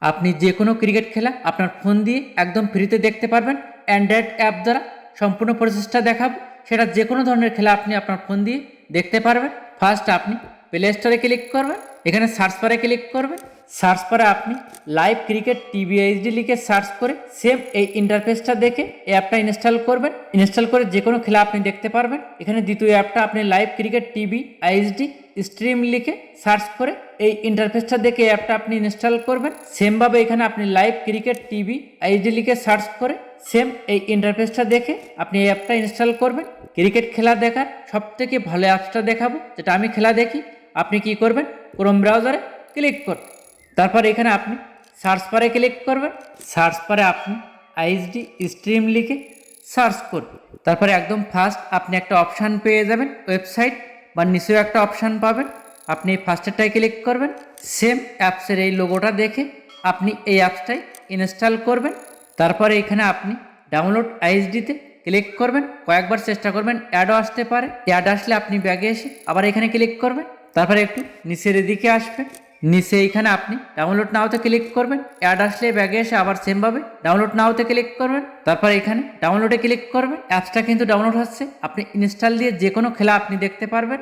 আপনি যে কোনো ক্রিকেট খেলা আপনার ফোন দিয়ে একদম ফ্রিতে দেখতে পারবেন অ্যান্ড্রয়েড অ্যাপ দ্বারা। সম্পূর্ণ প্রসেসটা দেখাবো, সেটা যে কোনো ধরনের খেলা আপনি আপনার ফোন দিয়ে দেখতে পারবেন। ফার্স্ট আপনি প্লে স্টোরে ক্লিক করবেন, এখানে সার্চ বারে ক্লিক করবেন। সার্চ বারে আপনি লাইভ ক্রিকেট টিভি এইচডি লিখে সার্চ করে সেম এই ইন্টারফেসটা দেখে এই অ্যাপটা ইনস্টল করবেন। ইনস্টল করে যে কোনো খেলা আপনি দেখতে পারবেন। এখানে দ্বিতীয় অ্যাপটা আপনি live cricket TV HD stream লিখে সার্চ করে এই ইন্টারফেসটা দেখে অ্যাপটা আপনি ইনস্টল করবেন। সেমভাবে এখানে আপনি লাইভ ক্রিকেট টিভি এইচডি লিখে সার্চ করে সেম এই ইন্টারফেসটা দেখে আপনি এই অ্যাপটা ইনস্টল করবেন। ক্রিকেট খেলা দেখার সবথেকে ভালো অ্যাপসটা দেখাবো, যেটা আমি খেলা দেখি। আপনি কি করবেন, ক্রোম ব্রাউজারে ক্লিক করবেন, তারপর এখানে আপনি সার্চ বারে ক্লিক করবেন। সার্চ বারে আপনি এইচডি স্ট্রিম লিখে সার্চ করবেন, তারপরে একদম ফার্স্ট আপনি একটা অপশান পেয়ে যাবেন, ওয়েবসাইট বা নিচেও একটা অপশান পাবেন। আপনি ফার্স্টেরটায় ক্লিক করবেন। সেম অ্যাপসের এই লোগোটা দেখে আপনি এই অ্যাপসটাই ইনস্টল করবেন। তারপরে এখানে আপনি ডাউনলোড এইচডিতে ক্লিক করবেন। কয়েকবার চেষ্টা করবেন, অ্যাডও আসতে পারে। অ্যাড আসলে আপনি ব্যাগে এসে আবার এখানে ক্লিক করবেন, তারপরে একটু নিচের দিকে আসবেন। নিচে এইখানে আপনি ডাউনলোড নাওতে ক্লিক করবেন। অ্যাড আসলে ব্যাগে এসে আবার সেমভাবে ডাউনলোড নাওতে ক্লিক করবেন, তারপর এখানে ডাউনলোডে ক্লিক করবেন। অ্যাপসটা কিন্তু ডাউনলোড হচ্ছে। আপনি ইনস্টল দিয়ে যে কোনো খেলা আপনি দেখতে পারবেন।